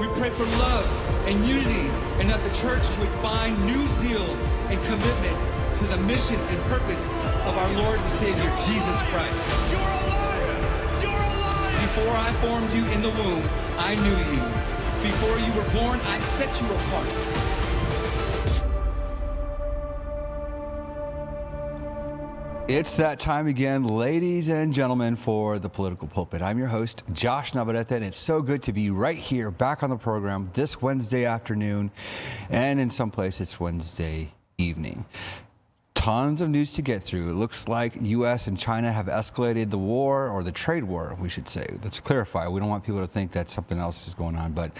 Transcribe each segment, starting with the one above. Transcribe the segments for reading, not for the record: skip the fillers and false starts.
We pray for love and unity, and that the church would find new zeal and commitment to the mission and purpose of our Lord and Savior, Jesus Christ. You're a liar! You're a liar! Before I formed you in the womb, I knew you. Before you were born, I set you apart. It's that time again, ladies and gentlemen, for the Political Pulpit. I'm your host, Josh Navarrete, and it's so good to be right here back on the program this Wednesday afternoon, and in some place it's Wednesday evening. Tons of news to get through. It looks like U.S. and China have escalated the war, or the trade war, we should say. Let's clarify. We don't want people to think that something else is going on, but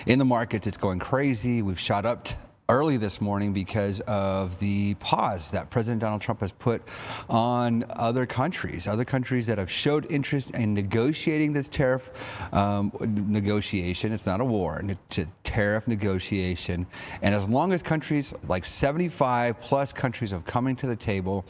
in the markets, it's going crazy. We've shot up early this morning because of the pause that President Donald Trump has put on other countries that have showed interest in negotiating this tariff negotiation. It's not a war, it's a tariff negotiation. And as long as countries, like 75 plus countries, are coming to the table,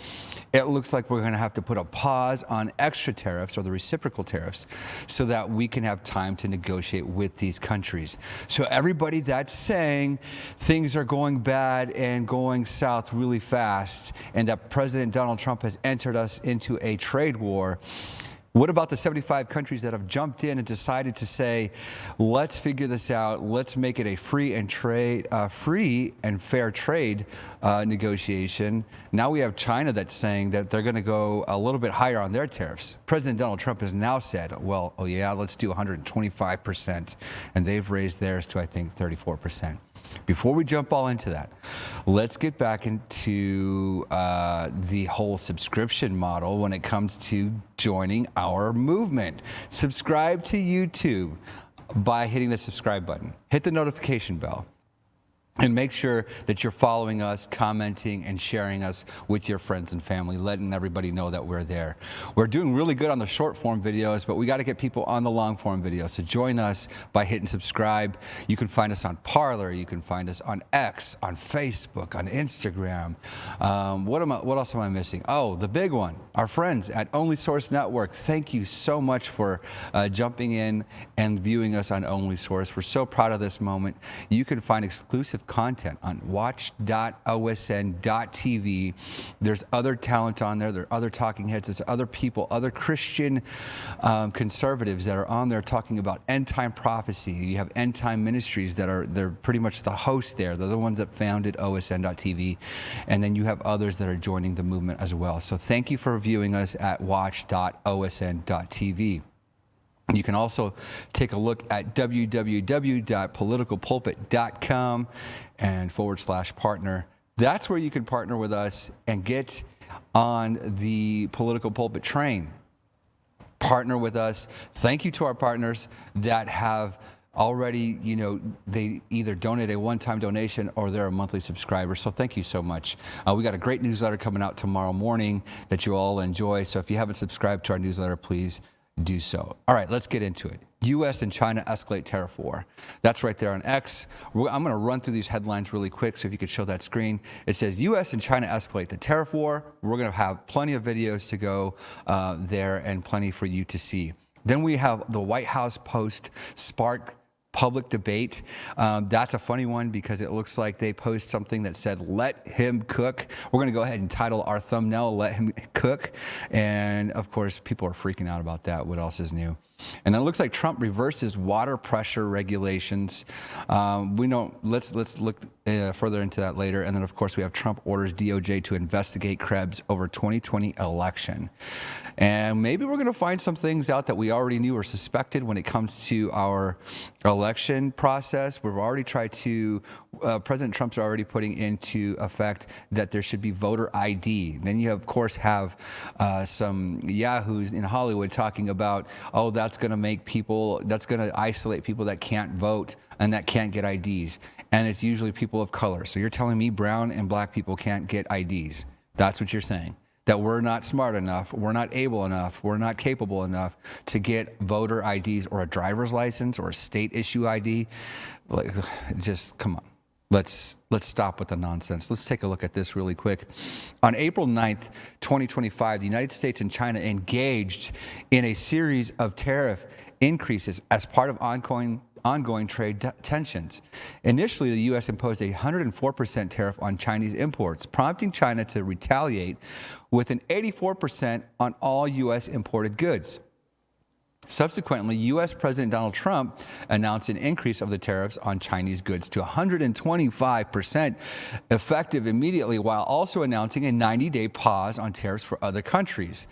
it looks like we're going to have to put a pause on extra tariffs, or the reciprocal tariffs, so that we can have time to negotiate with these countries. So everybody that's saying things are going bad and going south really fast, and that President Donald Trump has entered us into a trade war, what about the 75 countries that have jumped in and decided to say, let's figure this out, let's make it a free and fair trade negotiation? Now we have China that's saying that they're going to go a little bit higher on their tariffs. President Donald Trump has now said, well, oh yeah, let's do 125%, and they've raised theirs to, I think, 34%. Before we jump all into that, let's get back into the whole subscription model when it comes to joining our movement. Subscribe to YouTube by hitting the subscribe button. Hit the notification bell. And make sure that you're following us, commenting, and sharing us with your friends and family, letting everybody know that we're there. We're doing really good on the short form videos, but we got to get people on the long form videos. So join us by hitting subscribe. You can find us on Parler. You can find us on X, on Facebook, on Instagram. What else am I missing? Oh, the big one. Our friends at Only Source Network. Thank you so much for jumping in and viewing us on Only Source. We're so proud of this moment. You can find exclusive content on watch.osn.tv. There's other talent on there. There are other talking heads. There's other people, other Christian conservatives that are on there talking about end time prophecy. You have end time ministries they're pretty much the host there. They're the ones that founded osn.tv. And then you have others that are joining the movement as well. So thank you for viewing us at watch.osn.tv. You can also take a look at www.politicalpulpit.com and /partner. That's where you can partner with us and get on the Political Pulpit train. Partner with us. Thank you to our partners that have already, they either donate a one-time donation or they're a monthly subscriber. So thank you so much. We got a great newsletter coming out tomorrow morning that you all enjoy. So if you haven't subscribed to our newsletter, please do so. All right, let's get into it. U.S. and China escalate tariff war. That's right there on X. I'm going to run through these headlines really quick, so if you could show that screen. It says U.S. and China escalate the tariff war. We're going to have plenty of videos to go there and plenty for you to see. Then we have the White House post spark public debate. That's a funny one because it looks like they post something that said, let him cook. We're going to go ahead and title our thumbnail, let him cook. And of course, people are freaking out about that. What else is new? And then it looks like Trump reverses water pressure regulations. Let's look further into that later. And then, of course, we have Trump orders DOJ to investigate Krebs over 2020 election. And maybe we're going to find some things out that we already knew or suspected when it comes to our election process. We've already tried to, President Trump's already putting into effect that there should be voter ID. Then you, of course, have some yahoos in Hollywood talking about, oh, that's going to isolate people that can't vote and that can't get IDs. And it's usually people of color. So you're telling me brown and black people can't get IDs. That's what you're saying. That we're not smart enough, we're not able enough, we're not capable enough to get voter IDs or a driver's license or a state issue ID. Just come on. Let's stop with the nonsense. Let's take a look at this really quick. On April 9th, 2025, the United States and China engaged in a series of tariff increases as part of ongoing ongoing trade tensions. Initially, the U.S. imposed a 104% tariff on Chinese imports, prompting China to retaliate with an 84% on all U.S. imported goods. Subsequently, U.S. President Donald Trump announced an increase of the tariffs on Chinese goods to 125%, effective immediately, while also announcing a 90-day pause on tariffs for other countries.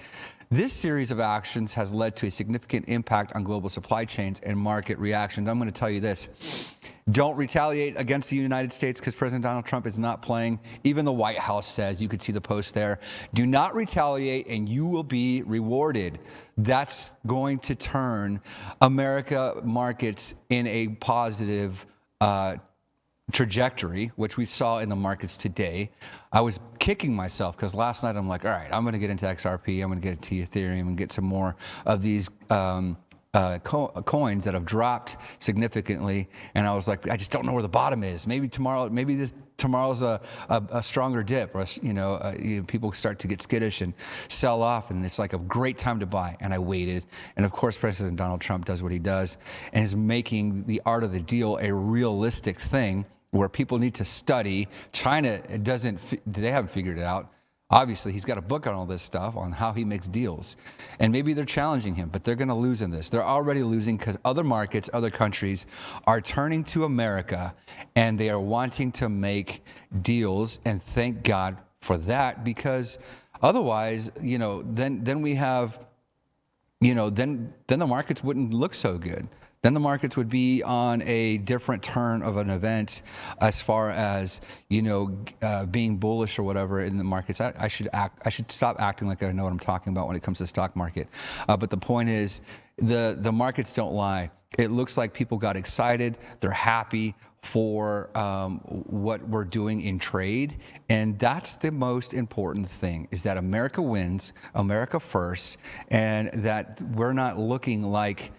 This series of actions has led to a significant impact on global supply chains and market reactions. I'm going to tell you this. Don't retaliate against the United States because President Donald Trump is not playing. Even the White House says, you could see the post there, do not retaliate and you will be rewarded. That's going to turn America markets in a positive trajectory, which we saw in the markets today. I was kicking myself because last night I'm like, all right, I'm going to get into XRP, I'm going to get into Ethereum and get some more of these coins that have dropped significantly. And I was like, I just don't know where the bottom is. Maybe tomorrow's a stronger dip, or people start to get skittish and sell off, and it's like a great time to buy. And I waited, and of course President Donald Trump does what he does and is making the art of the deal a realistic thing where people need to study. China they haven't figured it out. Obviously, he's got a book on all this stuff, on how he makes deals. And maybe they're challenging him, but they're going to lose in this. They're already losing because other markets, other countries are turning to America, and they are wanting to make deals, and thank God for that, because otherwise, then we have, then the markets wouldn't look so good. Then the markets would be on a different turn of an event as far as, being bullish or whatever in the markets. I should stop acting like I know what I'm talking about when it comes to the stock market. But the point is, the markets don't lie. It looks like people got excited. They're happy for what we're doing in trade. And that's the most important thing, is that America wins, America first, and that we're not looking like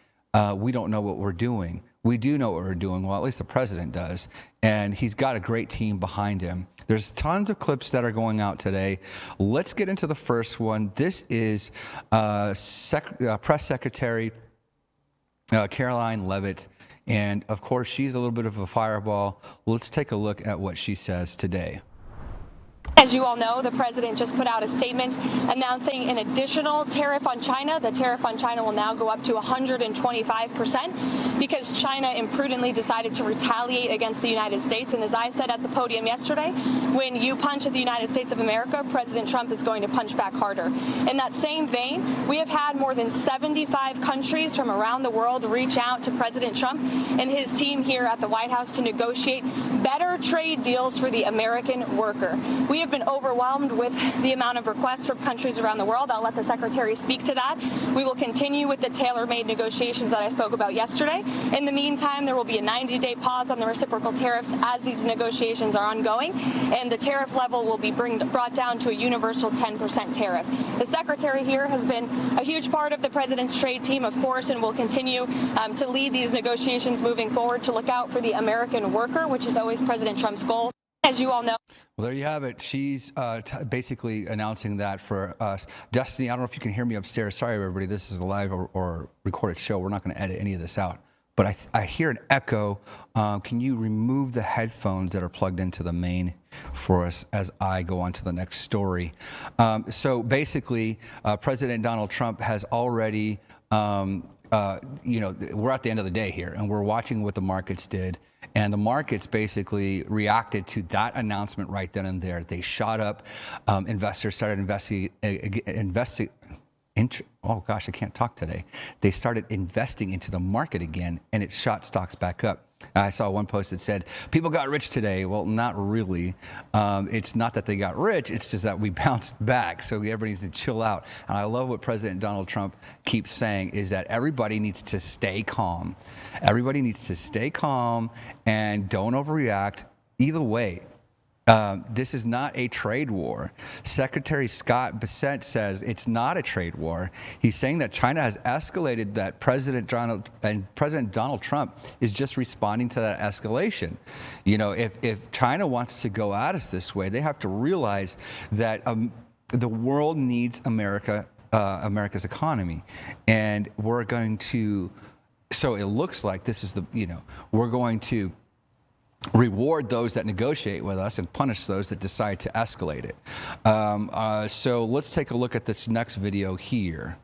we don't know what we're doing. We do know what we're doing. Well, at least the president does. And he's got a great team behind him. There's tons of clips that are going out today. Let's get into the first one. This is Press Secretary Caroline Leavitt. And of course, she's a little bit of a fireball. Let's take a look at what she says today. As you all know, the president just put out a statement announcing an additional tariff on China. The tariff on China will now go up to 125% because China imprudently decided to retaliate against the United States. And as I said at the podium yesterday, when you punch at the United States of America, President Trump is going to punch back harder. In that same vein, we have had more than 75 countries from around the world reach out to President Trump and his team here at the White House to negotiate better trade deals for the American worker. We have been overwhelmed with the amount of requests from countries around the world. I'll let the Secretary speak to that. We will continue with the tailor-made negotiations that I spoke about yesterday. In the meantime, there will be a 90-day pause on the reciprocal tariffs as these negotiations are ongoing, and the tariff level will be brought down to a universal 10% tariff. The Secretary here has been a huge part of the President's trade team, of course, and will continue to lead these negotiations moving forward to look out for the American worker, which is always President Trump's goal. As you all know. Well, there you have it. She's basically announcing that for us. Destiny, I don't know if you can hear me upstairs. Sorry, everybody. This is a live or recorded show. We're not going to edit any of this out. But I hear an echo. Can you remove the headphones that are plugged into the main for us as I go on to the next story? So basically, President Donald Trump has already, we're at the end of the day here, and we're watching what the markets did. And the markets basically reacted to that announcement right then and there. They shot up. Investors started investing. Oh gosh, I can't talk today. They started investing into the market again, and it shot stocks back up. I saw one post that said, people got rich today. Well, not really. It's not that they got rich. It's just that we bounced back. So everybody needs to chill out. And I love what President Donald Trump keeps saying is that everybody needs to stay calm. Everybody needs to stay calm and don't overreact. Either way, this is not a trade war. Secretary Scott Bessent says it's not a trade war. He's saying that China has escalated, that President Donald Trump is just responding to that escalation. If China wants to go at us this way, they have to realize that the world needs America's economy, and we're going to So it looks like this is we're going to reward those that negotiate with us and punish those that decide to escalate it. So let's take a look at this next video here.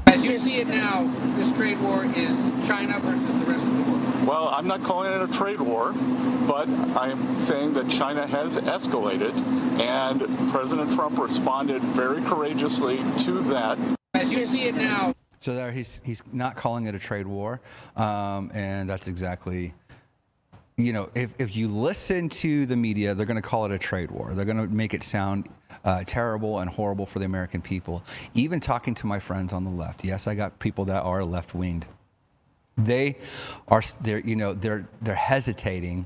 As you see it now, this trade war is China versus the rest of the world. Well, I'm not calling it a trade war, but I'm saying that China has escalated, and President Trump responded very courageously to that. As you see it now. So there, he's not calling it a trade war, and that's exactly. If you listen to the media, they're going to call it a trade war. They're going to make it sound terrible and horrible for the American people. Even talking to my friends on the left, yes, I got people that are left-winged. They're hesitating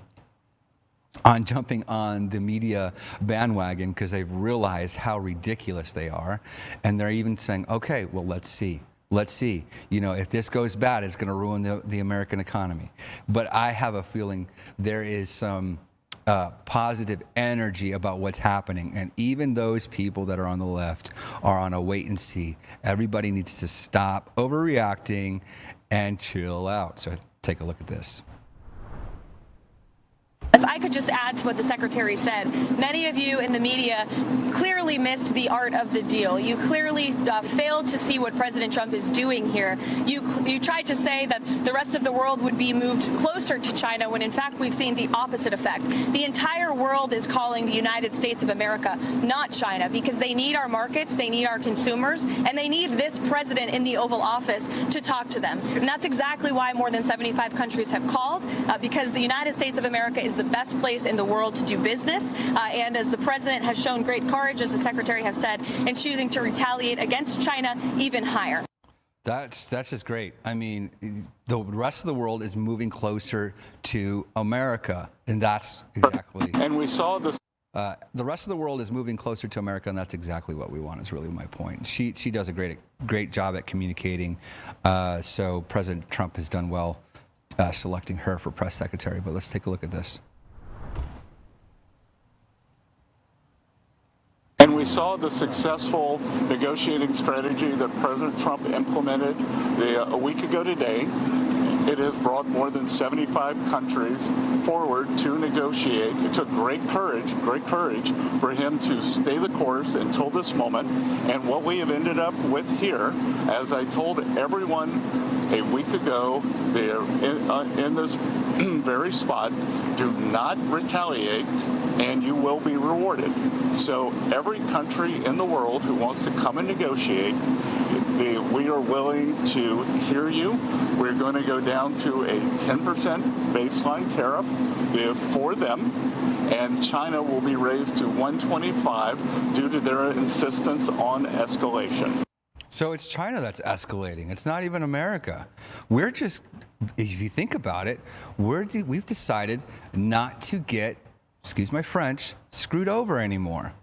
on jumping on the media bandwagon because they've realized how ridiculous they are, and they're even saying, "Okay, well, let's see." Let's see. If this goes bad, it's going to ruin the American economy. But I have a feeling there is some positive energy about what's happening. And even those people that are on the left are on a wait and see. Everybody needs to stop overreacting and chill out. So take a look at this. If I could just add to what the Secretary said, many of you in the media clearly missed the art of the deal. You clearly failed to see what President Trump is doing here. You tried to say that the rest of the world would be moved closer to China when in fact we've seen the opposite effect. The entire world is calling the United States of America, not China, because they need our markets, they need our consumers, and they need this president in the Oval Office to talk to them. And that's exactly why more than 75 countries have called, because the United States of America is the best place in the world to do business. And as the president has shown great courage, as the secretary has said, in choosing to retaliate against China even higher. That's just great. I mean, the rest of the world is moving closer to America, and that's exactly. And we saw this. The rest of the world is moving closer to America, and that's exactly what we want. Is really my point. She does a great job at communicating. So President Trump has done well selecting her for press secretary. But let's take a look at this. And we saw the successful negotiating strategy that President Trump implemented a week ago today. It has brought more than 75 countries forward to negotiate. It took great courage for him to stay the course until this moment. And what we have ended up with here, as I told everyone a week ago, they're in this very spot, do not retaliate and you will be rewarded. So every country in the world who wants to come and negotiate, we are willing to hear you. We're going to go down to a 10% baseline tariff for them, and China will be raised to 125 due to their insistence on escalation. So it's China that's escalating. It's not even America. We're just, if you think about it, we've decided not to get, excuse my French, screwed over anymore.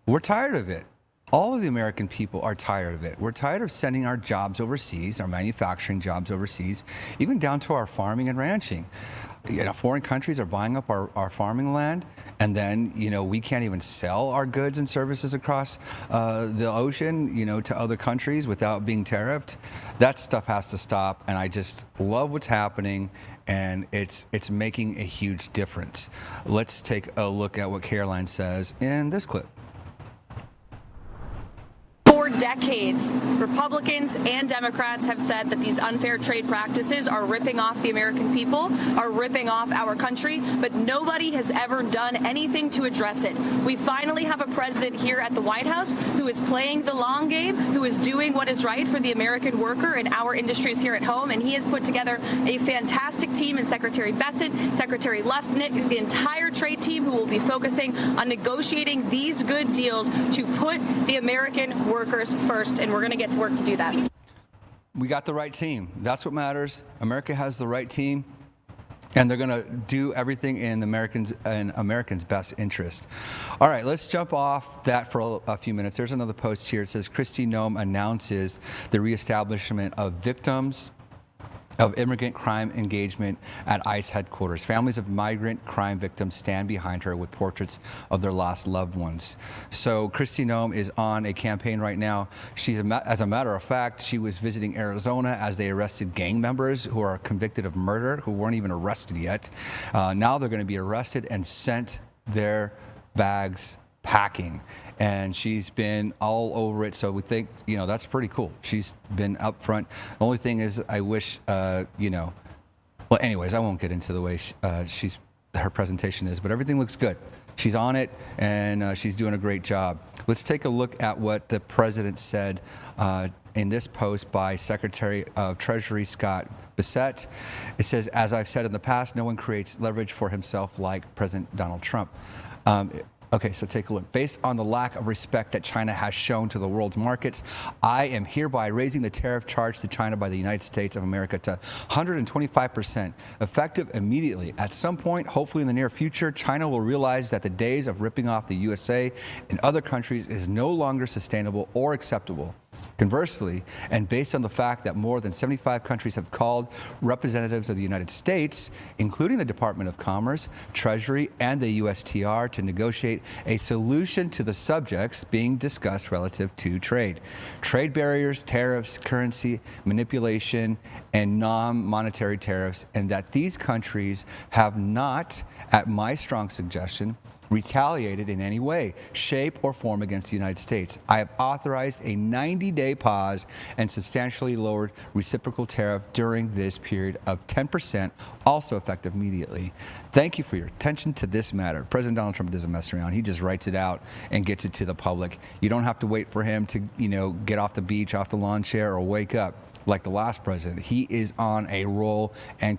We're tired of it. All of the American people are tired of it. We're tired of sending our jobs overseas, our manufacturing jobs overseas, even down to our farming and ranching. Foreign countries are buying up our farming land, and then, we can't even sell our goods and services across the ocean, to other countries without being tariffed. That stuff has to stop, and I just love what's happening, and it's making a huge difference. Let's take a look at what Caroline says in this clip. For decades, Republicans and Democrats have said that these unfair trade practices are ripping off the American people, are ripping off our country, but nobody has ever done anything to address it. We finally have a president here at the White House who is playing the long game, who is doing what is right for the American worker and our industries here at home, and he has put together a fantastic team in Secretary Bessent, Secretary Lustnick, the entire trade team who will be focusing on negotiating these good deals to put the American workers first, and we're going to get to work to do that. We got the right team. That's what matters. America has the right team, and they're going to do everything in Americans' best interest. All right, let's jump off that for a few minutes. There's another post here. It says, Kristi Noem announces the reestablishment of victims of immigrant crime engagement at ICE headquarters. Families of migrant crime victims stand behind her with portraits of their lost loved ones. So Kristi Noem is on a campaign right now. As a matter of fact, she was visiting Arizona as they arrested gang members who are convicted of murder, who weren't even arrested yet. Now they're going to be arrested and sent their bags packing. And she's been all over it, so we think, that's pretty cool. She's been up front. The only thing is, I wish, well, anyways, I won't get into the way her presentation is, but everything looks good. She's on it, and she's doing a great job. Let's take a look at what the president said in this post by Secretary of Treasury Scott Bessent. It says, as I've said in the past, no one creates leverage for himself like President Donald Trump. Okay, so take a look. Based on the lack of respect that China has shown to the world's markets, I am hereby raising the tariff charge to China by the United States of America to 125%, effective immediately. At some point, hopefully in the near future, China will realize that the days of ripping off the USA and other countries is no longer sustainable or acceptable. Conversely, and based on the fact that more than 75 countries have called representatives of the United States, including the Department of Commerce, Treasury, and the USTR, to negotiate a solution to the subjects being discussed relative to trade barriers, tariffs, currency manipulation, and non-monetary tariffs, and that these countries have not, at my strong suggestion, retaliated in any way, shape, or form against the United States. I have authorized a 90-day pause and substantially lowered reciprocal tariff during this period of 10%, also effective immediately. Thank you for your attention to this matter. President Donald Trump doesn't mess around. He just writes it out and gets it to the public. You don't have to wait for him to, get off the beach, off the lawn chair, or wake up like the last president. He is on a roll and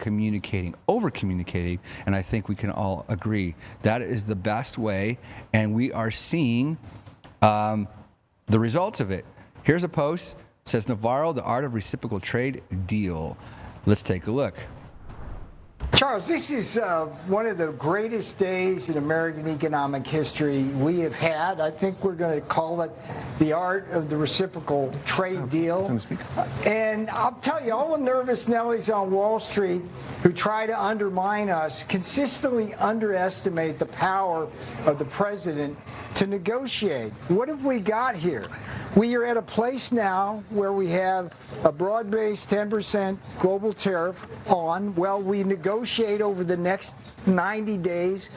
over-communicating, and I think we can all agree that is the best way, and we are seeing the results of it. Here's a post, says Navarro, the art of reciprocal trade deal. Let's take a look. Charles, this is one of the greatest days in American economic history we have had. I think we're going to call it the art of the reciprocal trade deal. And I'll tell you, all the nervous Nellies on Wall Street who try to undermine us consistently underestimate the power of the president to negotiate. What have we got here? We are at a place now where we have a broad-based 10% global tariff on. Well, we negotiate over the next 90 days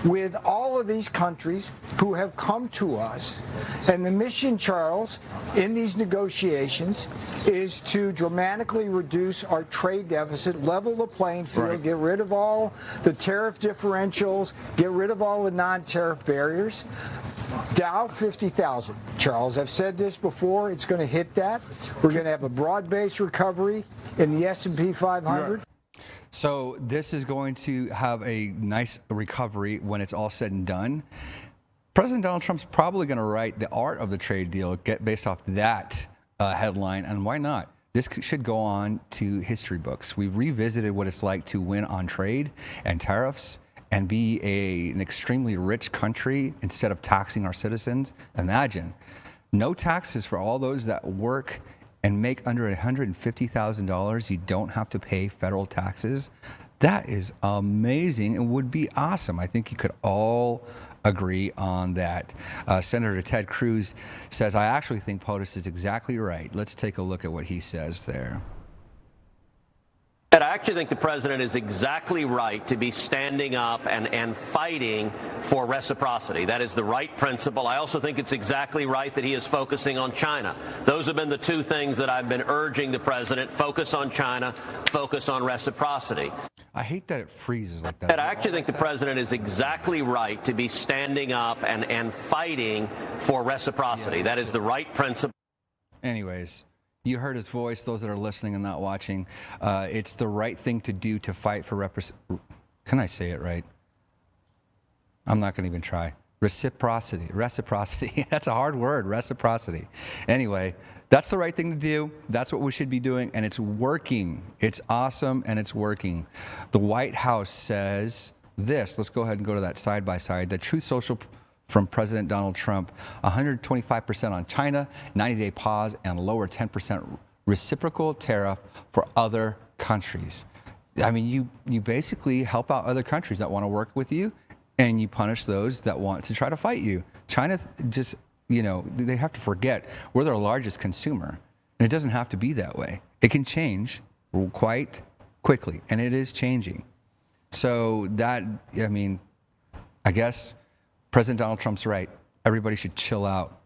with all of these countries who have come to us. And the mission, Charles, in these negotiations is to dramatically reduce our trade deficit, level the playing field, right, get rid of all the tariff differentials, get rid of all the non-tariff barriers. Dow 50,000. Charles, I've said this before. It's going to hit that. We're going to have a broad-based recovery in the S&P 500. So this is going to have a nice recovery when it's all said and done. President Donald Trump's probably going to write the art of the trade deal based off that headline, and why not? This should go on to history books. We've revisited what it's like to win on trade and tariffs and be an extremely rich country instead of taxing our citizens. Imagine no taxes for all those that work and make under $150,000. You don't have to pay federal taxes. That is amazing and would be awesome. I think you could all agree on that. Senator Ted Cruz says, I actually think POTUS is exactly right. Let's take a look at what he says there. I actually think the president is exactly right to be standing up and fighting for reciprocity. That is the right principle. I also think it's exactly right that he is focusing on China. Those have been the two things that I've been urging the president: focus on China, focus on reciprocity. I hate that it freezes like that. I actually think the president is exactly right to be standing up and fighting for reciprocity. That is the right principle. Anyways. You heard his voice, those that are listening and not watching. It's the right thing to do to fight for Can I say it right? I'm not going to even try. Reciprocity. That's a hard word, reciprocity. Anyway, that's the right thing to do. That's what we should be doing, and it's working. It's awesome, and it's working. The White House says this. Let's go ahead and go to that side by side. The Truth Social from President Donald Trump, 125% on China, 90-day pause, and lower 10% reciprocal tariff for other countries. I mean, you basically help out other countries that want to work with you, and you punish those that want to try to fight you. China just, they have to forget we're their largest consumer, and it doesn't have to be that way. It can change quite quickly, and it is changing. So I guess President Donald Trump's right. Everybody should chill out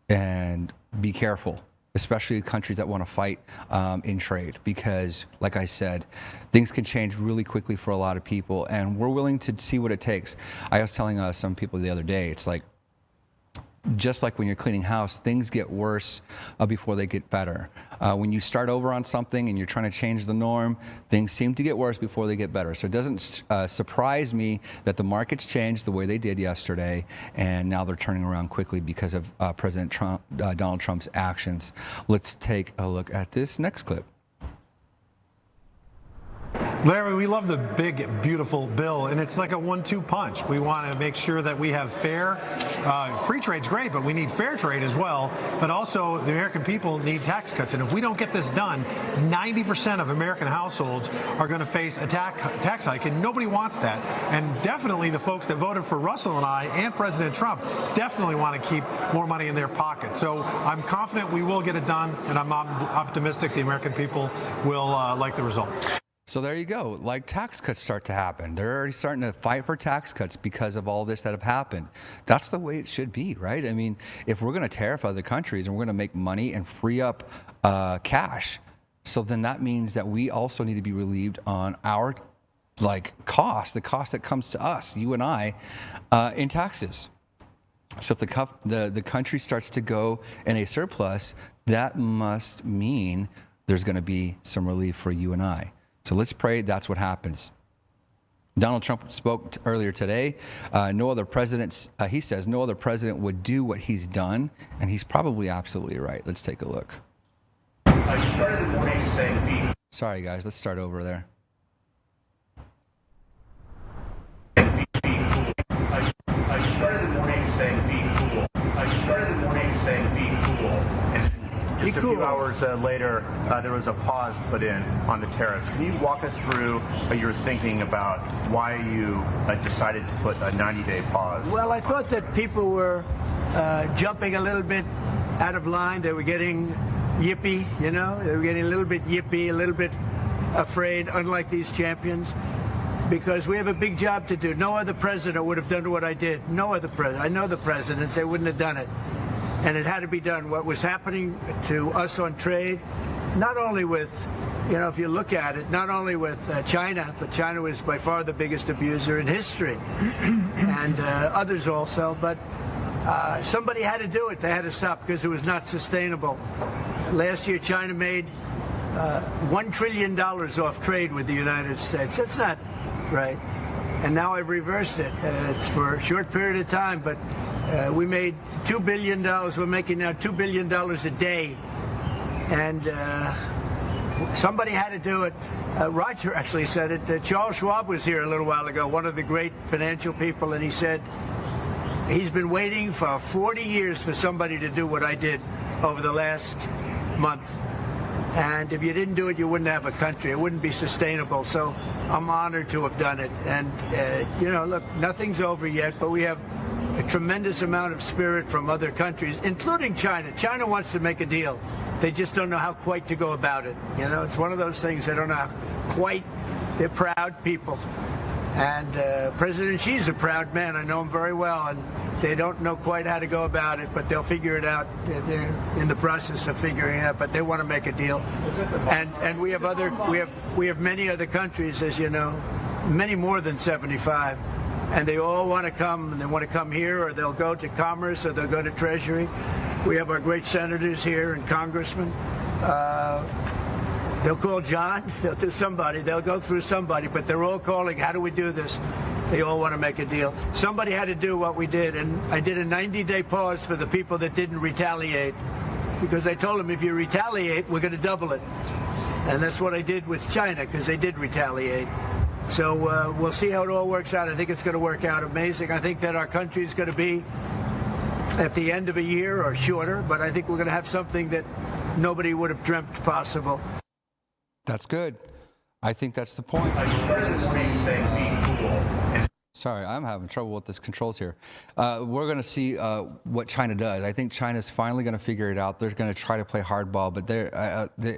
and be careful, especially countries that want to fight in trade, because, like I said, things can change really quickly for a lot of people, and we're willing to see what it takes. I was telling some people the other day, it's like, just like when you're cleaning house, things get worse before they get better. When you start over on something and you're trying to change the norm, things seem to get worse before they get better. So it doesn't surprise me that the markets changed the way they did yesterday, and now they're turning around quickly because of President Trump, Donald Trump's actions. Let's take a look at this next clip. Larry, we love the big, beautiful bill, and it's like a 1-2 punch. We want to make sure that we have fair, free trade's great, but we need fair trade as well. But also, the American people need tax cuts. And if we don't get this done, 90% of American households are going to face a tax hike, and nobody wants that. And definitely the folks that voted for Russell and I and President Trump definitely want to keep more money in their pockets. So I'm confident we will get it done, and I'm optimistic the American people will like the result. So there you go. Like, tax cuts start to happen. They're already starting to fight for tax cuts because of all this that have happened. That's the way it should be, right? I mean, if we're going to tariff other countries and we're going to make money and free up cash, so then that means that we also need to be relieved on our cost, the cost that comes to us, you and I, in taxes. So if the country starts to go in a surplus, that must mean there's going to be some relief for you and I. So let's pray that's what happens. Donald Trump spoke earlier today. No other president, he says, no other president would do what he's done, and he's probably absolutely right. Let's take a look. I started the morning saying, sorry, guys, let's start over there. I started the morning saying, be cool. I started the morning saying, be cool. And just a few hours later, there was a pause put in on the tariffs. Can you walk us through your thinking about why you decided to put a 90-day pause? Well, I thought that people were jumping a little bit out of line. They were getting yippy, They were getting a little bit yippy, a little bit afraid, unlike these champions, because we have a big job to do. No other president would have done what I did. No other president. I know the presidents. They wouldn't have done it. And it had to be done. What was happening to us on trade, not only with, if you look at it, not only with China, but China was by far the biggest abuser in history, and others also, but somebody had to do it. They had to stop because it was not sustainable. Last year, China made $1 trillion off trade with the United States. That's not right. And now I've reversed it. It's for a short period of time, but we made $2 billion. We're making now $2 billion a day. And somebody had to do it. Roger actually said it. Charles Schwab was here a little while ago, one of the great financial people, and he said he's been waiting for 40 years for somebody to do what I did over the last month. And if you didn't do it, you wouldn't have a country. It wouldn't be sustainable. So I'm honored to have done it. And, look, nothing's over yet, but we have a tremendous amount of spirit from other countries, including China. China wants to make a deal. They just don't know how quite to go about it. It's one of those things they don't know how quite. They're proud people. And President Xi's a proud man. I know him very well. And they don't know quite how to go about it, but they'll figure it out. They're in the process of figuring it out, but they want to make a deal. And we have many other countries, as you know, many more than 75. And they all want to come, and they want to come here, or they'll go to Commerce, or they'll go to Treasury. We have our great senators here and congressmen. They'll call John, they'll do somebody, they'll go through somebody, but they're all calling, how do we do this? They all want to make a deal. Somebody had to do what we did, and I did a 90-day pause for the people that didn't retaliate, because I told them if you retaliate, we're going to double it. And that's what I did with China, because they did retaliate. So we'll see how it all works out. I think it's going to work out amazing. I think that our country is going to be at the end of a year or shorter, but I think we're going to have something that nobody would have dreamt possible. That's good. I think that's the point. I started the morning saying be cool. Sorry, I'm having trouble with this controls here. We're going to see what China does. I think China's finally going to figure it out. They're going to try to play hardball, but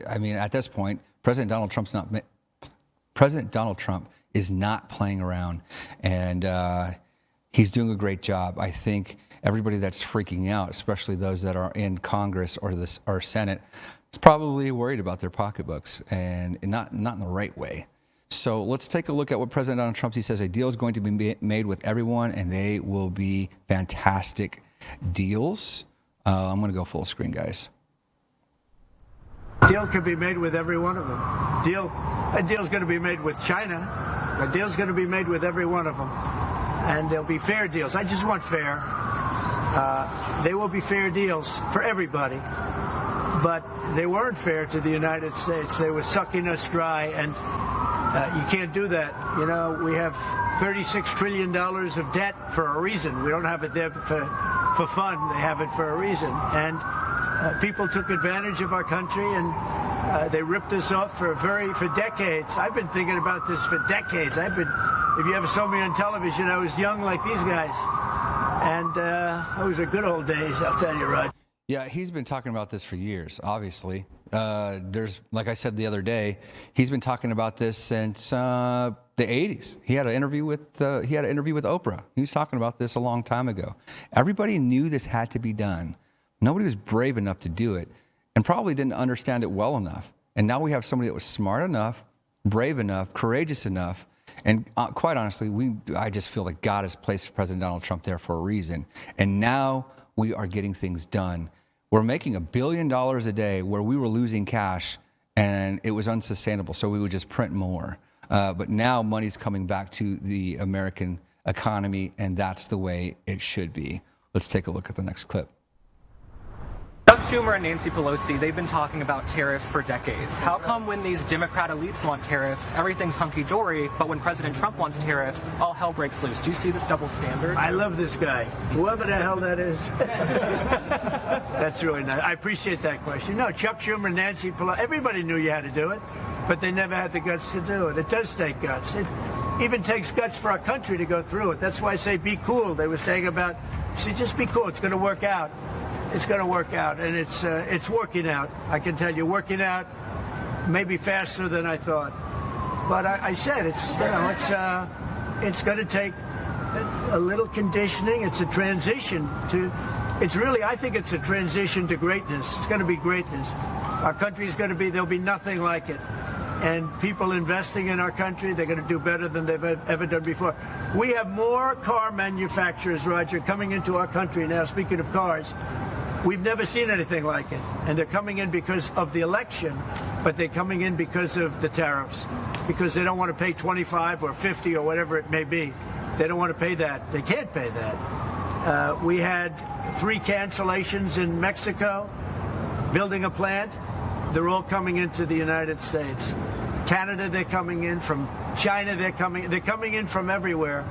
I mean, at this point, President Donald Trump is not playing around, and he's doing a great job. I think everybody that's freaking out, especially those that are in Congress or Senate, is probably worried about their pocketbooks, and not in the right way. So let's take a look at what President Donald Trump, he says a deal is going to be made with everyone, and they will be fantastic deals. I'm going to go full screen, guys. Deal could be made with every one of them. A deal's going to be made with China. A deal's going to be made with every one of them. And there'll be fair deals. I just want fair. They will be fair deals for everybody. But they weren't fair to the United States. They were sucking us dry, and you can't do that. You know, we have $36 trillion of debt for a reason. We don't have it there for fun. They have it for a reason. And people took advantage of our country, and they ripped us off for decades. I've been thinking about this for decades. If you ever saw me on television, I was young like these guys. And those are good old days, I'll tell you, Rod. Yeah, he's been talking about this for years, obviously. There's, like I said the other day, he's been talking about this since the 80s. He had an interview with Oprah. He was talking about this a long time ago. Everybody knew this had to be done. Nobody was brave enough to do it, and probably didn't understand it well enough. And now we have somebody that was smart enough, brave enough, courageous enough, and quite honestly, I just feel like God has placed President Donald Trump there for a reason. And now we are getting things done. We're making $1 billion a day where we were losing cash, and it was unsustainable, so we would just print more. But now money's coming back to the American economy, and that's the way it should be. Let's take a look at the next clip. Chuck Schumer and Nancy Pelosi, they've been talking about tariffs for decades. How come when these Democrat elites want tariffs, everything's hunky-dory, but when President Trump wants tariffs, all hell breaks loose? Do you see this double standard? I love this guy. Whoever the hell that is. That's really nice. I appreciate that question. No, Chuck Schumer, Nancy Pelosi, everybody knew you had to do it, but they never had the guts to do it. It does take guts. It even takes guts for our country to go through it. That's why I say be cool. They were saying about, see, just be cool. It's going to work out. It's going to work out, and it's working out. I can tell you, working out maybe faster than I thought. But I said it's going to take a little conditioning. It's a transition to. It's really, I think it's a transition to greatness. It's going to be greatness. Our country is going to be. There'll be nothing like it. And people investing in our country, they're going to do better than they've ever done before. We have more car manufacturers, Roger, coming into our country now. Speaking of cars. We've never seen anything like it. And they're coming in because of the election, but they're coming in because of the tariffs, because they don't want to pay 25 or 50 or whatever it may be. They don't want to pay that. They can't pay that. We had 3 cancellations in Mexico, building a plant. They're all coming into the United States. Canada, they're coming in. From China, they're coming in from everywhere.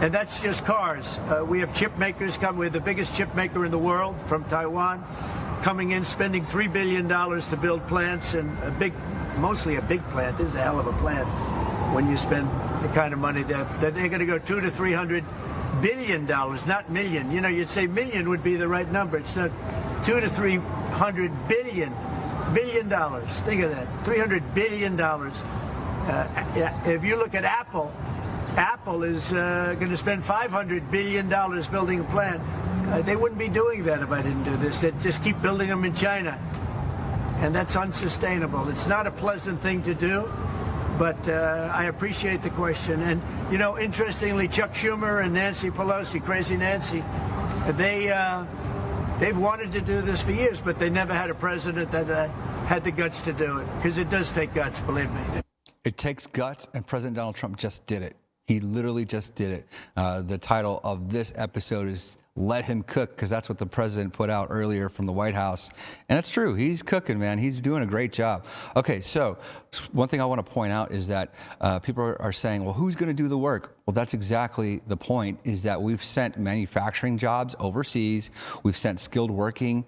And that's just cars. We have chip makers coming. We're the biggest chip maker in the world from Taiwan, coming in, spending $3 billion to build plants, and mostly a big plant. This is a hell of a plant when you spend the kind of money that they're going to go $200 to $300 billion, not million. You know, you'd say million would be the right number. It's not $200 to $300 billion. Think of that, $300 billion. If you look at Apple is going to spend $500 billion building a plant. They wouldn't be doing that if I didn't do this. They'd just keep building them in China. And that's unsustainable. It's not a pleasant thing to do, but I appreciate the question. And, you know, interestingly, Chuck Schumer and Nancy Pelosi, Crazy Nancy, they've wanted to do this for years, but they never had a president that had the guts to do it, because it does take guts, believe me. It takes guts, and President Donald Trump just did it. He literally just did it. The title of this episode is Let Him Cook, because that's what the president put out earlier from the White House. And it's true. He's cooking, man. He's doing a great job. Okay, so one thing I want to point out is that people are saying, well, who's going to do the work? Well, that's exactly the point, is that we've sent manufacturing jobs overseas. We've sent skilled working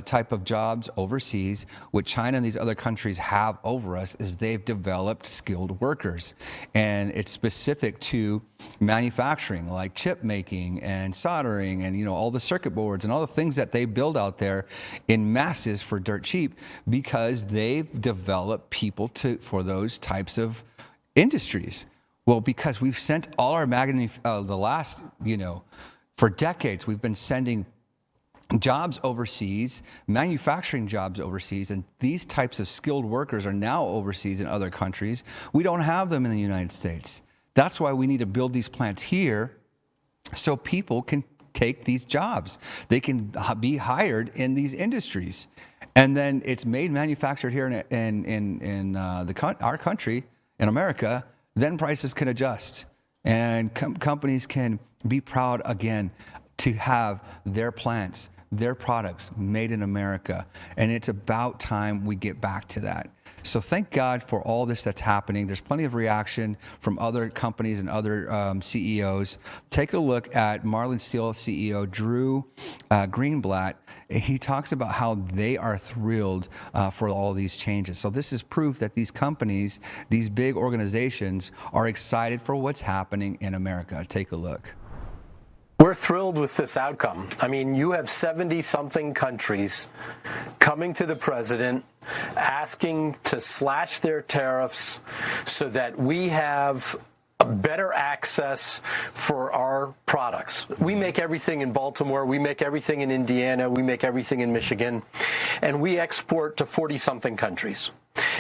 type of jobs overseas. What China and these other countries have over us is they've developed skilled workers. And it's specific to manufacturing, like chip making and soldering and, all the circuit boards and all the things that they build out there in masses for dirt cheap, because they've developed people for those types of industries. Well, because we've sent all our the last, for decades, we've been sending jobs overseas, manufacturing jobs overseas, and these types of skilled workers are now overseas in other countries. We don't have them in the United States. That's why we need to build these plants here so people can take these jobs. They can be hired in these industries. And then it's manufactured here in our country, in America. Then prices can adjust, and companies can be proud again to have their plants, their products made in America. And it's about time we get back to that. So thank God for all this that's happening. There's plenty of reaction from other companies and other CEOs. Take a look at Marlin Steel CEO Drew Greenblatt. He talks about how they are thrilled for all these changes. So this is proof that these companies, these big organizations, are excited for what's happening in America. Take a look. We're thrilled with this outcome. I mean, you have 70-something countries coming to the president asking to slash their tariffs so that we have better access for our products. We make everything in Baltimore, we make everything in Indiana, we make everything in Michigan, and we export to 40-something countries.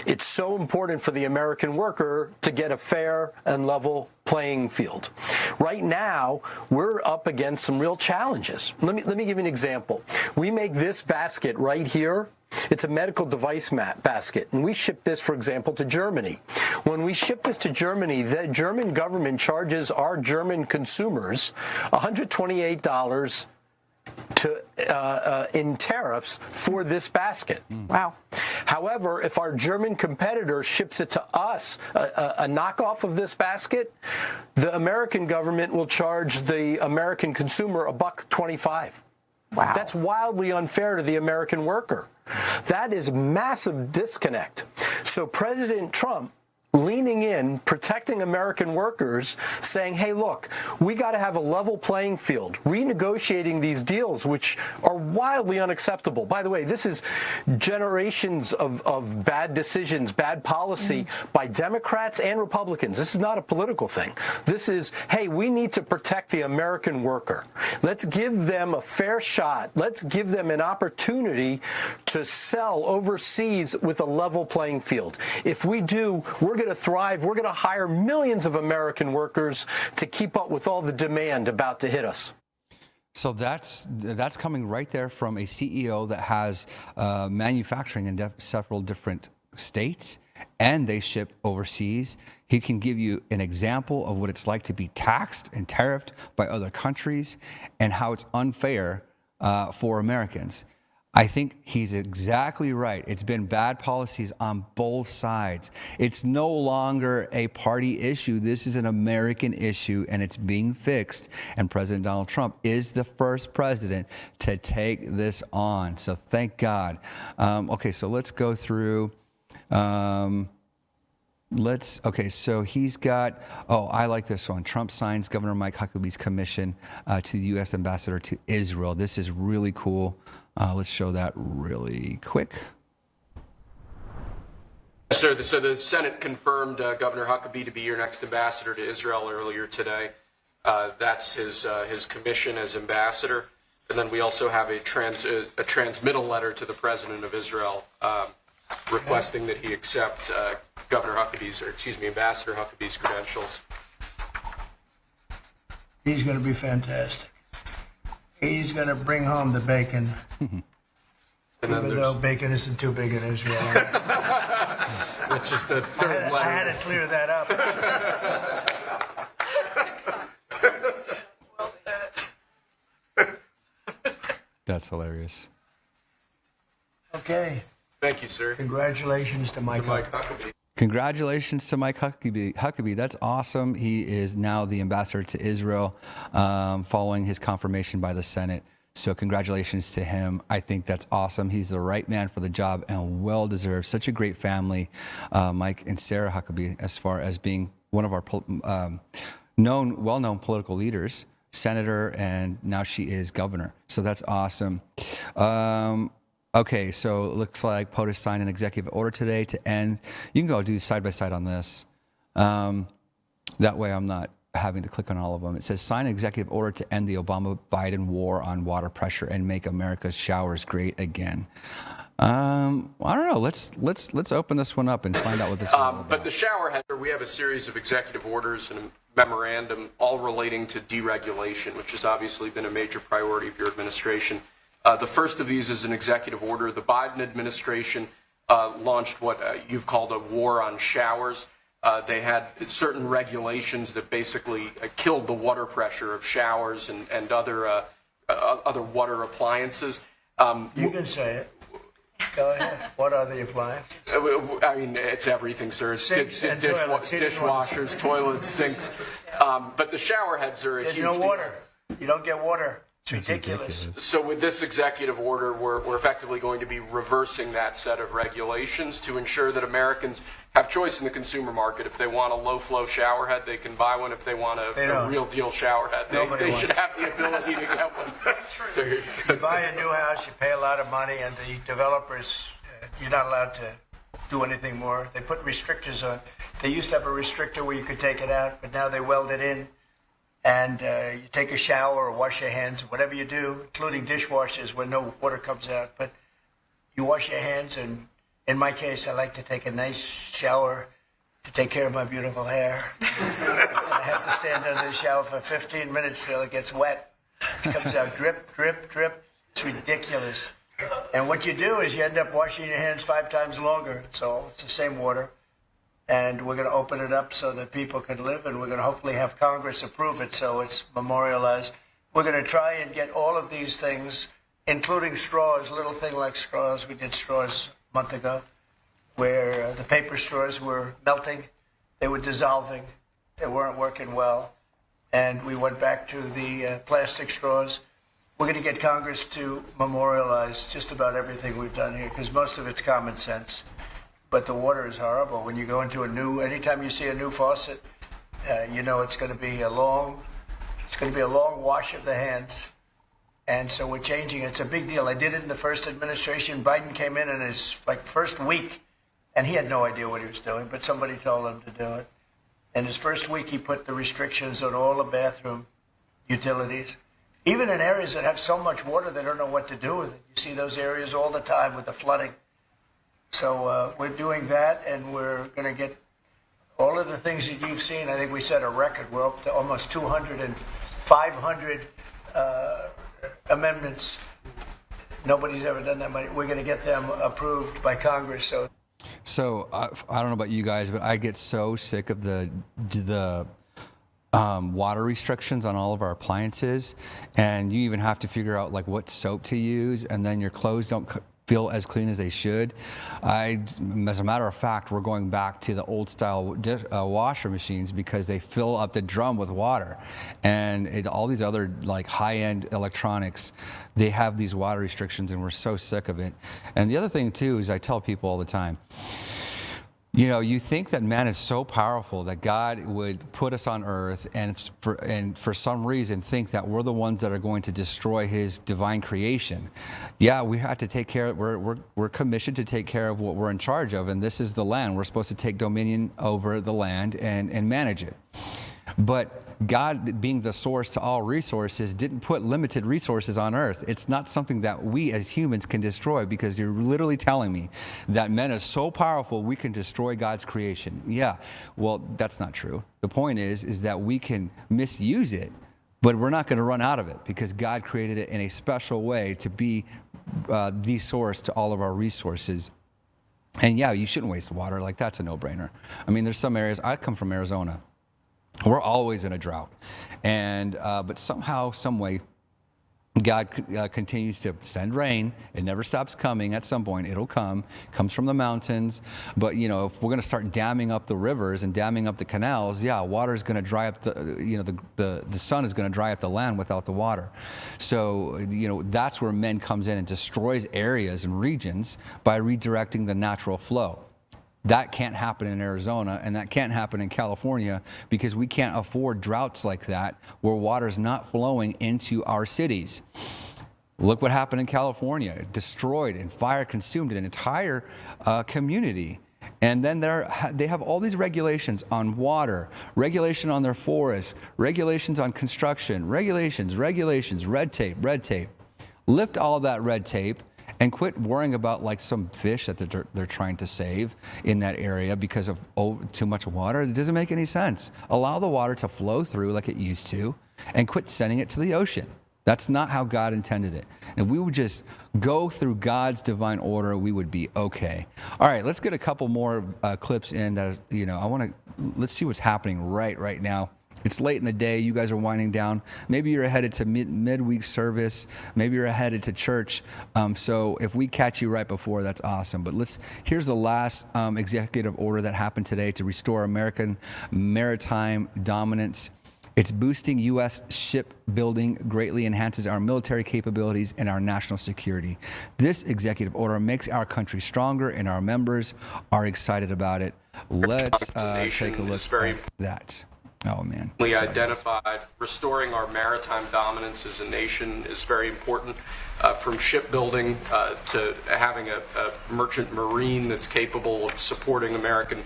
It's so important for the American worker to get a fair and level playing field. Right now, we're up against some real challenges. Let me give you an example. We make this basket right here. It's a medical device basket, and we ship this, for example, to Germany. When we ship this to Germany, the German government charges our German consumers $128 in tariffs for this basket. Wow. However, if our German competitor ships it to us, a knockoff of this basket, the American government will charge the American consumer $1.25. Wow. That's wildly unfair to the American worker. That is massive disconnect. So President Trump, leaning in, protecting American workers, saying, hey, look, we got to have a level playing field, renegotiating these deals, which are wildly unacceptable. By the way, this is generations of bad decisions, bad policy by Democrats and Republicans. This is not a political thing. This is, hey, we need to protect the American worker. Let's give them a fair shot. Let's give them an opportunity to sell overseas with a level playing field. If we do, we're going to thrive. We're going to hire millions of American workers to keep up with all the demand about to hit us. So that's coming right there from a CEO that has manufacturing in several different states, and they ship overseas. He can give you an example of what it's like to be taxed and tariffed by other countries and how it's unfair for Americans. I think he's exactly right. It's been bad policies on both sides. It's no longer a party issue. This is an American issue, and it's being fixed. And President Donald Trump is the first president to take this on. So thank God. Okay, so let's go through. So he's got, I like this one. Trump signs Governor Mike Huckabee's commission to the U.S. ambassador to Israel. This is really cool. Let's show that really quick. Sir, so the Senate confirmed Governor Huckabee to be your next ambassador to Israel earlier today. That's his commission as ambassador. And then we also have a transmittal letter to the president of Israel requesting that he accept Ambassador Huckabee's credentials. He's going to be fantastic. He's going to bring home the bacon, even though bacon isn't too big in Israel. It's just the third letter. I had to clear that up. Well said. That's hilarious. Okay. Thank you, sir. Congratulations to Mike Huckabee. Congratulations to Mike Huckabee. That's awesome. He is now the ambassador to Israel following his confirmation by the Senate. So congratulations to him. I think that's awesome. He's the right man for the job and well-deserved. Such a great family, Mike and Sarah Huckabee, as far as being one of our well-known political leaders, senator, and now she is governor. So that's awesome. Okay, so it looks like POTUS signed an executive order today to end. You can go do side by side on this. That way I'm not having to click on all of them. It says sign an executive order to end the Obama-Biden war on water pressure and make America's showers great again. I don't know. Let's open this one up and find out what this is all about. But the shower header, we have a series of executive orders and a memorandum all relating to deregulation, which has obviously been a major priority of your administration. The first of these is an executive order. The Biden administration launched what you've called a war on showers. They had certain regulations that basically killed the water pressure of showers and other water appliances. You can say it. Go ahead. What are the appliances? I mean, it's everything, sir. It's dishwashers, toilets, sinks. But the shower heads are a huge There's no water. You don't get water. It's ridiculous. So with this executive order, we're effectively going to be reversing that set of regulations to ensure that Americans have choice in the consumer market. If they want a low-flow shower head, they can buy one. If they want a real deal shower head, they should have the ability to get one. If you buy a new house, you pay a lot of money, and the developers, you're not allowed to do anything more. They put restrictors on. They used to have a restrictor where you could take it out, but now they weld it in. And you take a shower or wash your hands, whatever you do, including dishwashers where no water comes out. But you wash your hands, and in my case, I like to take a nice shower to take care of my beautiful hair. And I have to stand under the shower for 15 minutes till it gets wet. It comes out drip, drip, drip. It's ridiculous. And what you do is you end up washing your hands 5 times longer. So it's the same water. And we're going to open it up so that people can live, and we're going to hopefully have Congress approve it so it's memorialized. We're going to try and get all of these things, including straws, a little thing like straws. We did straws a month ago, where the paper straws were melting. They were dissolving. They weren't working well. And we went back to the plastic straws. We're going to get Congress to memorialize just about everything we've done here, because most of it's common sense. But the water is horrible. When you go into anytime you see a new faucet, you know it's going to be a long wash of the hands. And so we're changing it. It's a big deal. I did it in the first administration. Biden came in his first week, and he had no idea what he was doing, but somebody told him to do it. In his first week, he put the restrictions on all the bathroom utilities. Even in areas that have so much water, they don't know what to do with it. You see those areas all the time with the flooding. So we're doing that, and we're going to get all of the things that you've seen. I think we set a record. We're up to almost 200 and 500 amendments. Nobody's ever done that many. We're going to get them approved by Congress. So I don't know about you guys, but I get so sick of the water restrictions on all of our appliances, and you even have to figure out like what soap to use, and then your clothes don't feel as clean as they should. As a matter of fact, we're going back to the old style washer machines because they fill up the drum with water, and all these other like high-end electronics, they have these water restrictions, and we're so sick of it. And the other thing too is I tell people all the time, you know, you think that man is so powerful that God would put us on earth and for some reason think that we're the ones that are going to destroy his divine creation. Yeah, we have to take care of, we're commissioned to take care of what we're in charge of, and this is the land. We're supposed to take dominion over the land and manage it. But God, being the source to all resources, didn't put limited resources on earth. It's not something that we as humans can destroy, because you're literally telling me that men are so powerful we can destroy God's creation. Yeah, well, that's not true. The point is that we can misuse it, but we're not going to run out of it, because God created it in a special way to be the source to all of our resources. And yeah, you shouldn't waste water. Like, that's a no-brainer. I mean, there's some areas, I come from Arizona. We're always in a drought, and but somehow, some way, God continues to send rain. It never stops coming. At some point, it'll come. Comes from the mountains. But if we're going to start damming up the rivers and damming up the canals, water is going to dry up the sun is going to dry up the land without the water. So that's where men comes in and destroys areas and regions by redirecting the natural flow. That can't happen in Arizona, and that can't happen in California because we can't afford droughts like that where water's not flowing into our cities. Look what happened in California. It destroyed and fire consumed an entire community. And then they have all these regulations on water, regulation on their forests, regulations on construction, regulations, red tape. Lift all of that red tape and quit worrying about like some fish that they're trying to save in that area because of too much water. It doesn't make any sense. Allow the water to flow through like it used to and quit sending it to the ocean. That's not how God intended it. And we would just go through God's divine order, we would be okay. All right, let's get a couple more clips in that, let's see what's happening right now. It's late in the day. You guys are winding down. Maybe you're headed to midweek service. Maybe you're headed to church. So if we catch you right before, that's awesome. But here's the last executive order that happened today to restore American maritime dominance. It's boosting U.S. shipbuilding, greatly enhances our military capabilities and our national security. This executive order makes our country stronger, and our members are excited about it. Let's take a look at that. Oh, man. We identified restoring our maritime dominance as a nation is very important, from shipbuilding to having a merchant marine that's capable of supporting American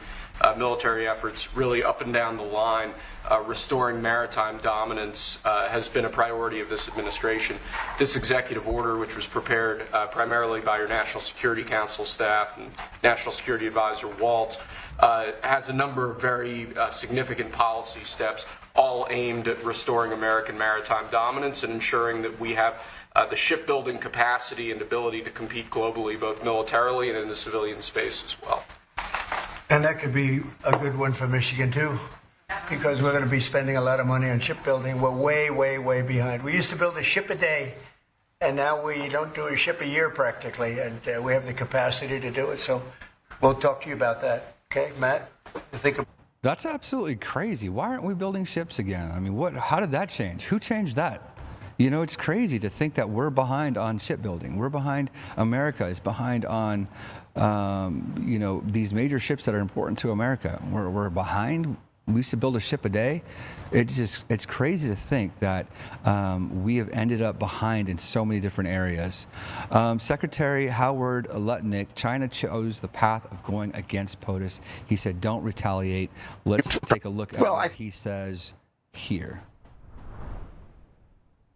military efforts, really up and down the line. Restoring maritime dominance has been a priority of this administration. This executive order, which was prepared primarily by your National Security Council staff and National Security Advisor Waltz, has a number of very significant policy steps, all aimed at restoring American maritime dominance and ensuring that we have the shipbuilding capacity and ability to compete globally, both militarily and in the civilian space as well. And that could be a good one for Michigan, too, because we're going to be spending a lot of money on shipbuilding. We're way behind. We used to build a ship a day, and now we don't do a ship a year practically, and we have the capacity to do it. So we'll talk to you about that. Okay, Matt? That's absolutely crazy. Why aren't we building ships again? I mean, how did that change? Who changed that? It's crazy to think that we're behind on shipbuilding. We're behind. America is behind on, these major ships that are important to America. We're behind. We used to build a ship a day. It's crazy to think that we have ended up behind in so many different areas. Secretary Howard Lutnick, China chose the path of going against POTUS. He said, don't retaliate. Let's take a look at what he says here.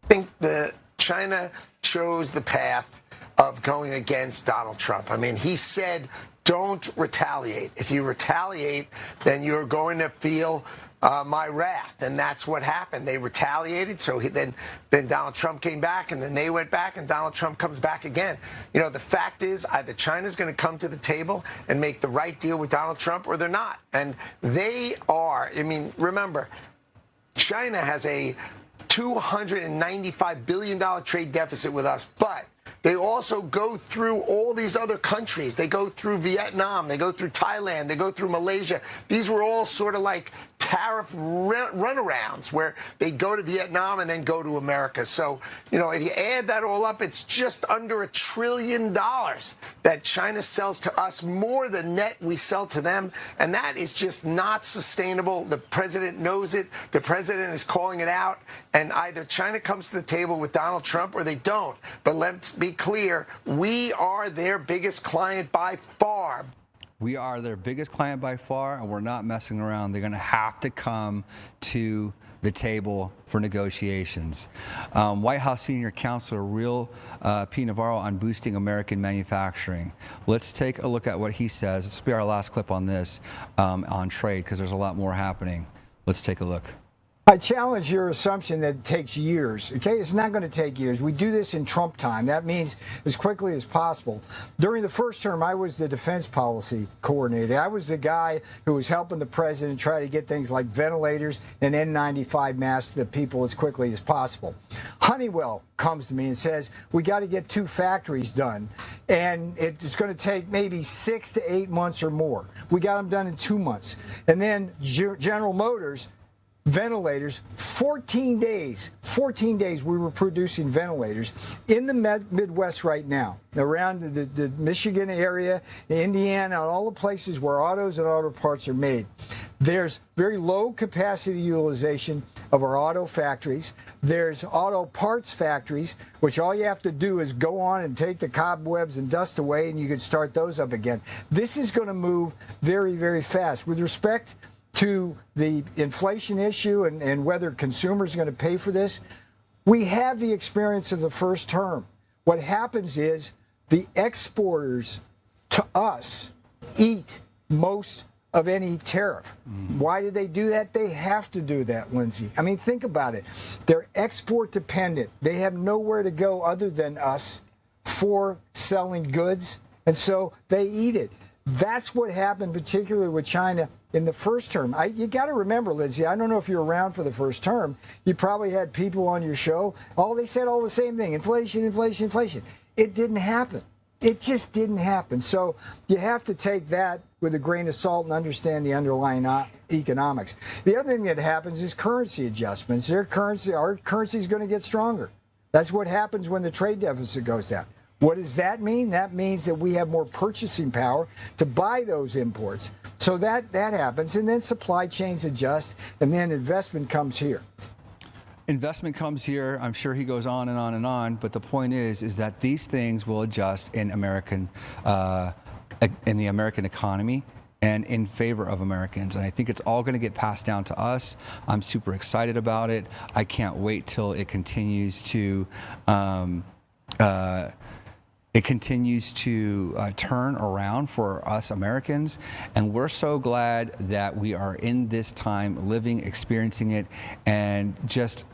I think that China chose the path of going against Donald Trump. I mean, he said, don't retaliate. If you retaliate, then you're going to feel my wrath. And that's what happened. They retaliated. So then Donald Trump came back, and then they went back, and Donald Trump comes back again. The fact is either China's going to come to the table and make the right deal with Donald Trump, or they're not. And they are. I mean, remember, China has a $295 billion trade deficit with us, but they also go through all these other countries. They go through Vietnam, they go through Thailand, they go through Malaysia. These were all sort of like tariff runarounds where they go to Vietnam and then go to America. So, if you add that all up, it's just under $1 trillion that China sells to us, more than net we sell to them. And that is just not sustainable. The president knows it. The president is calling it out. And either China comes to the table with Donald Trump or they don't. But let's be clear, we are their biggest client by far. We are their biggest client by far, and we're not messing around. They're going to have to come to the table for negotiations. White House Senior Counselor Real P. Navarro on boosting American manufacturing. Let's take a look at what he says. This will be our last clip on this, on trade, because there's a lot more happening. Let's take a look. I challenge your assumption that it takes years. Okay, it's not going to take years. We do this in Trump time. That means as quickly as possible. During the first term, I was the defense policy coordinator. I was the guy who was helping the president try to get things like ventilators and N95 masks to people as quickly as possible. Honeywell comes to me and says, we got to get 2 factories done, and it's going to take maybe 6 to 8 months or more. We got them done in 2 months. And then General Motors, ventilators, 14 days we were producing ventilators in the Midwest right now, around the Michigan area, Indiana, and all the places where autos and auto parts are made. There's very low capacity utilization of our auto factories. There's auto parts factories, which all you have to do is go on and take the cobwebs and dust away, and you can start those up again. This is going to move very, very fast. With respect to the inflation issue and whether consumers are going to pay for this, we have the experience of the first term. What happens is the exporters to us eat most of any tariff. Why do they do that? They have to do that, Lindsay. I mean, think about it. They're export dependent. They have nowhere to go other than us for selling goods, and so they eat it. That's what happened, particularly with China in the first term. You got to remember, Lindsay, I don't know if you're around for the first term. You probably had people on your show. They said all the same thing: inflation, inflation, inflation. It didn't happen. It just didn't happen. So you have to take that with a grain of salt and understand the underlying economics. The other thing that happens is currency adjustments. Our currency is going to get stronger. That's what happens when the trade deficit goes down. What does that mean? That means that we have more purchasing power to buy those imports. So that happens, and then supply chains adjust, and then investment comes here. Investment comes here. I'm sure he goes on and on and on, but the point is that these things will adjust in the American economy and in favor of Americans. And I think it's all going to get passed down to us. I'm super excited about it. I can't wait till it continues to turn around for us Americans, and we're so glad that we are in this time, living, experiencing it, and just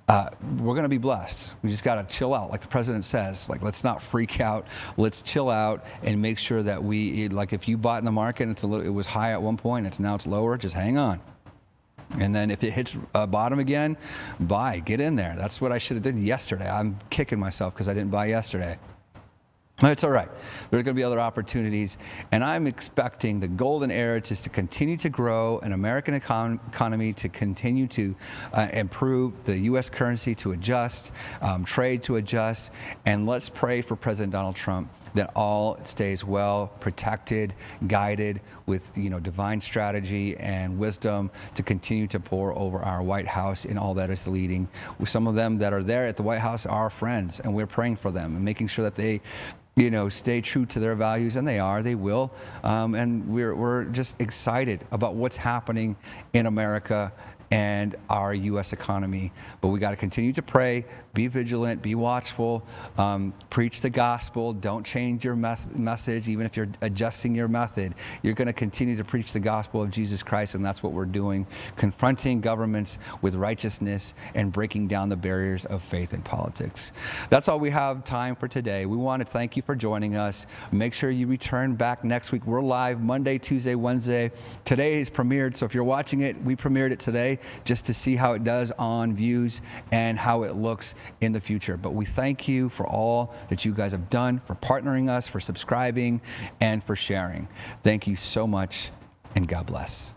we're going to be blessed. We just got to chill out, like the president says. Like, let's not freak out. Let's chill out and make sure that like if you bought in the market, it was high at one point, now it's lower. Just hang on. And then if it hits bottom again, buy. Get in there. That's what I should have done yesterday. I'm kicking myself because I didn't buy yesterday. But it's all right. There are going to be other opportunities, and I'm expecting the golden era just to continue to grow, an American economy to continue to improve, the U.S. currency to adjust, trade to adjust, and let's pray for President Donald Trump that all stays well protected, guided with divine strategy and wisdom to continue to pour over our White House in all that is leading. Some of them that are there at the White House are our friends, and we're praying for them and making sure that they stay true to their values, and they will. And we're just excited about what's happening in America and our U.S. economy. But we got to continue to pray, be vigilant, be watchful, preach the gospel. Don't change your message, even if you're adjusting your method. You're going to continue to preach the gospel of Jesus Christ, and that's what we're doing, confronting governments with righteousness and breaking down the barriers of faith in politics. That's all we have time for today. We want to thank you for joining us. Make sure you return back next week. We're live Monday, Tuesday, Wednesday. Today is premiered, so if you're watching it, we premiered it today just to see how it does on views and how it looks in the future. But we thank you for all that you guys have done, for partnering us, for subscribing, and for sharing. Thank you so much, and God bless.